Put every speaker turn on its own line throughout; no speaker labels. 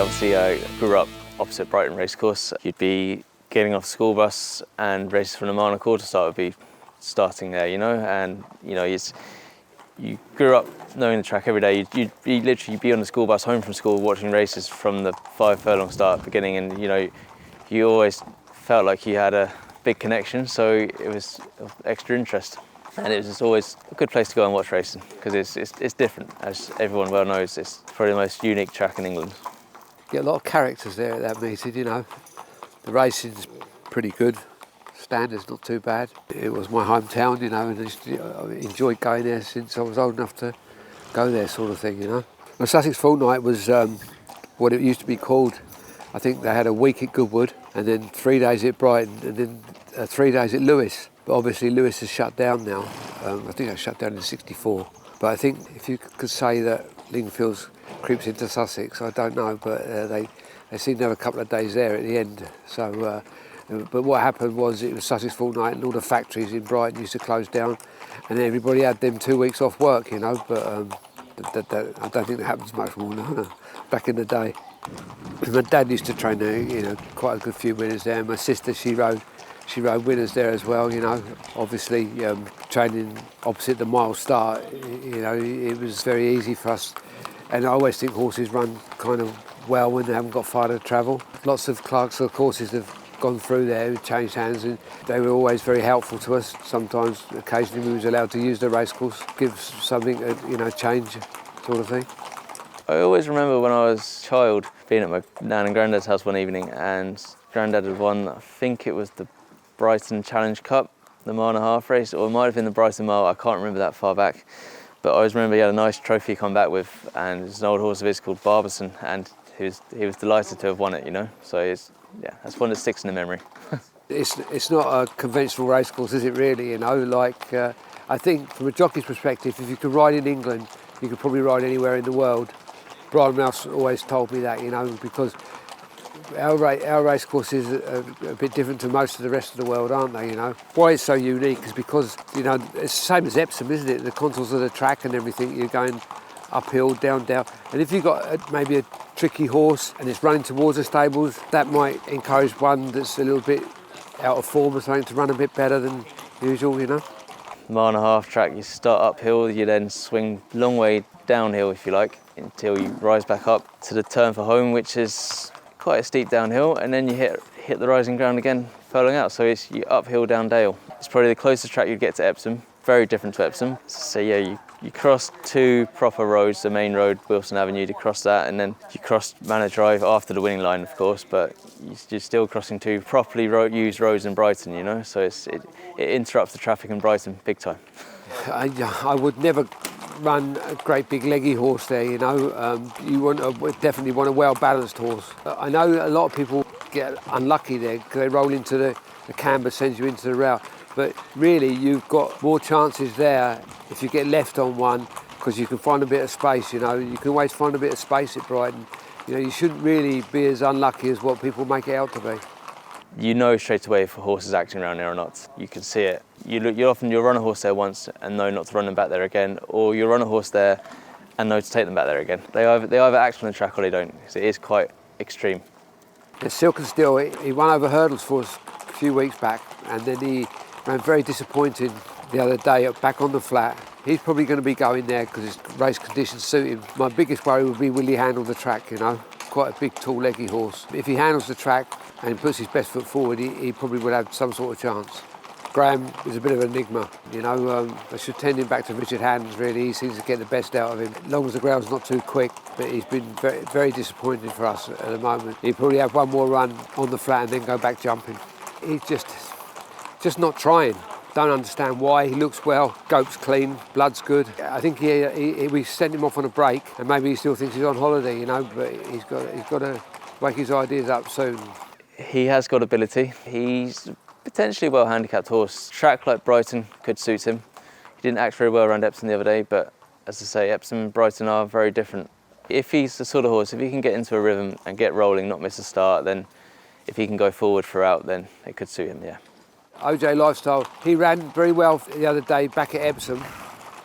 obviously I grew up opposite Brighton Racecourse. You'd be getting off the school bus and races from the mile and a quarter start would be starting there, you know, and you know, you grew up knowing the track every day. You'd literally be on the school bus home from school watching races from the 5 furlong start beginning, and you know, you always felt like you had a big connection, so it was of extra interest. And it was just always a good place to go and watch racing because it's different, as everyone well knows. It's probably the most unique track in England.
Get a lot of characters there at that meeting, you know. The racing's pretty good, standard's not too bad. It was my hometown, you know, and I enjoyed going there since I was old enough to go there, sort of thing, you know. The Sussex Fortnight was what it used to be called. I think they had a week at Goodwood and then 3 days at Brighton and then 3 days at Lewes. But obviously Lewes is shut down now. I think it shut down in '64. But I think if you could say that Lingfields creeps into Sussex, I don't know, but they seemed to have a couple of days there at the end. So, but what happened was it was Sussex Fortnight and all the factories in Brighton used to close down and everybody had them 2 weeks off work, you know, but I don't think that happens much more now, back in the day. My dad used to train there, you know, quite a good few winners there. My sister, she rode winners there as well, you know. Obviously, training opposite the mile start, you know, it was very easy for us. And I always think horses run kind of well when they haven't got far to travel. Lots of Clarksville courses have gone through there, who changed hands, and they were always very helpful to us. Sometimes, occasionally, we was allowed to use the racecourse, give something, you know, change sort of thing.
I always remember when I was a child being at my nan and granddad's house one evening, and granddad had won, I think it was the Brighton Challenge Cup, the mile and a half race, or it might have been the Brighton Mile, I can't remember that far back. But I always remember he had a nice trophy come back with, and it's an old horse of his called Barbison, and he was delighted to have won it, you know. So that's one that sticks in the memory.
It's not a conventional racecourse, is it really? You know, like I think from a jockey's perspective, if you could ride in England, you could probably ride anywhere in the world. Brian Mouse always told me that, you know, because our racecourse is a bit different to most of the rest of the world, aren't they, you know? Why it's so unique is because, you know, it's the same as Epsom, isn't it? The contours of the track and everything, you're going uphill, down. And if you've got maybe a tricky horse and it's running towards the stables, that might encourage one that's a little bit out of form or something to run a bit better than usual, you know?
Mile and a half track, you start uphill, you then swing a long way downhill, if you like, until you rise back up to the turn for home, which is quite a steep downhill, and then you hit the rising ground again, furlong out. So it's you uphill, down dale. It's probably the closest track you'd get to Epsom. Very different to Epsom. So yeah, you cross 2 proper roads, the main road, Wilson Avenue, you cross that, and then you cross Manor Drive after the winning line, of course, but you're still crossing 2 properly used roads in Brighton, you know, so it interrupts the traffic in Brighton big time.
I would never run a great big leggy horse there, you know. You definitely want a well-balanced horse. I know a lot of people get unlucky there because they roll into the camber, sends you into the rail. But really, you've got more chances there if you get left on one because you can find a bit of space, you know. You can always find a bit of space at Brighton. You know, you shouldn't really be as unlucky as what people make it out to be.
You know straight away if a horse is acting around there or not. You can see it. You'll run a horse there once and know not to run them back there again, or you'll run a horse there and know to take them back there again. They either act on the track or they don't. It is quite extreme.
And Silk and Steel, he won over hurdles for us a few weeks back, and then he ran very disappointed the other day back on the flat. He's probably going to be going there because his race conditions suit him. My biggest worry would be, will he handle the track, you know? Quite a big, tall, leggy horse. If he handles the track and puts his best foot forward, he probably would have some sort of chance. Graham is a bit of an enigma, you know. I should tend him back to Richard Haddon's, really. He seems to get the best out of him. As long as the ground's not too quick, but he's been very, very disappointing for us at the moment. He'll probably have one more run on the flat and then go back jumping. He's just not trying. Don't understand why. He looks well, goat's clean, blood's good. I think we sent him off on a break, and maybe he still thinks he's on holiday, you know, but he's got to wake his ideas up soon.
He has got ability. He's potentially a well-handicapped horse. Track like Brighton could suit him. He didn't act very well around Epsom the other day, but as I say, Epsom and Brighton are very different. If he's the sort of horse, if he can get into a rhythm and get rolling, not miss a start, then if he can go forward throughout, then it could suit him, yeah.
OJ Lifestyle, he ran very well the other day back at Epsom,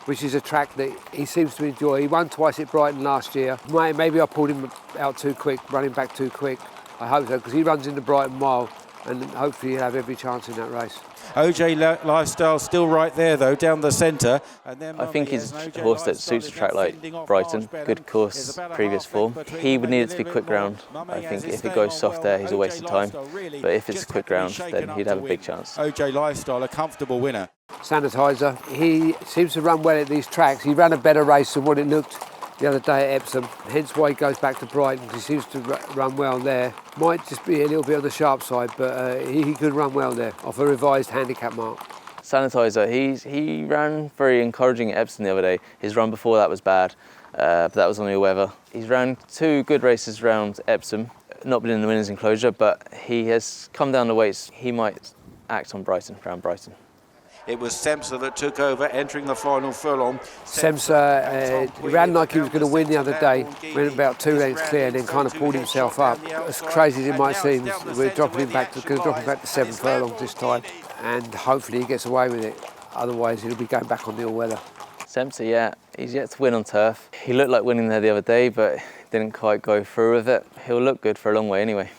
which is a track that he seems to enjoy. He won twice at Brighton last year. Maybe I pulled him out too quick, running back too quick. I hope so, because he runs in the Brighton Mile, and hopefully he'll have every chance in that race.
OJ Lifestyle still right there though, down the centre.
I think he's a horse that suits a track like Brighton. Good course, previous form. He would need it to be quick ground. I think if it goes soft there, he's a waste of time. But if it's quick ground, then he'd have a big chance.
OJ Lifestyle, a comfortable winner.
Sanitizer, he seems to run well at these tracks. He ran a better race than what it looked the other day at Epsom, hence why he goes back to Brighton, because he seems to run well there. Might just be a little bit on the sharp side, but he could run well there off a revised handicap mark.
Sanitizer, he ran very encouraging at Epsom the other day. His run before that was bad, but that was only weather. He's ran 2 good races around Epsom, not been in the winners' enclosure, but he has come down the weights. He might act on Brighton, around Brighton.
It was Semsa that took over, entering the final furlong.
Semsa ran like he was going to win the other day, went about 2 lengths clear and then kind of pulled himself up. As crazy as it might seem, we're dropping him back to 7 furlongs this time, and hopefully he gets away with it. Otherwise he'll be going back on the all-weather.
Semsa, yeah, he's yet to win on turf. He looked like winning there the other day, but didn't quite go through with it. He'll look good for a long way anyway.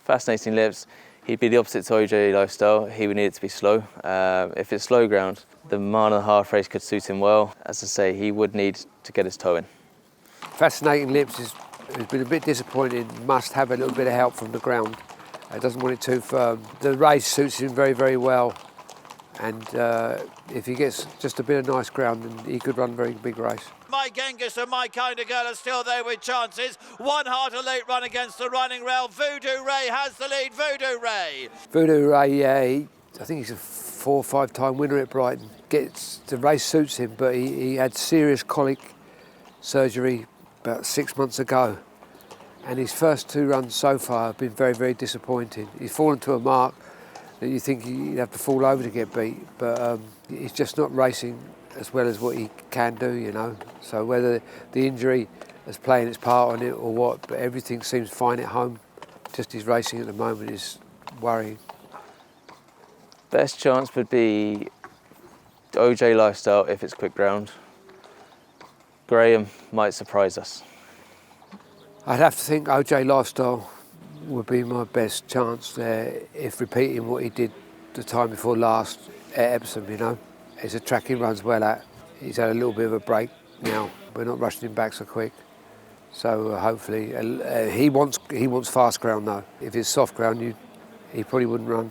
Fascinating Lips. He'd be the opposite to OJ Lifestyle. He would need it to be slow. If it's slow ground, the mile-and-a-half race could suit him well. As I say, he would need to get his toe in.
Fascinating Lips has been a bit disappointing. Must have a little bit of help from the ground. Doesn't want it too firm. The race suits him very, very well. And if he gets just a bit of nice ground, then he could run a very big race.
My Genghis and My Kind of Girl are still there with chances. One Heart, a late run against the running rail. Voodoo Ray has the lead. Voodoo Ray.
Voodoo Ray, yeah, I think he's a 4 or 5 time winner at Brighton. The race suits him, but he had serious colic surgery about 6 months ago. And his first 2 runs so far have been very, very disappointing. He's fallen to a mark that you think he'd have to fall over to get beat, but he's just not racing as well as what he can do, you know. So whether the injury is playing its part on it or what, but everything seems fine at home. Just his racing at the moment is worrying.
Best chance would be OJ Lifestyle if it's quick ground. Graham might surprise us.
I'd have to think OJ Lifestyle would be my best chance there if repeating what he did the time before last at Epsom, you know. It's a track he runs well at. He's had a little bit of a break now. We're not rushing him back so quick. So hopefully, he wants fast ground though. If it's soft ground, he probably wouldn't run.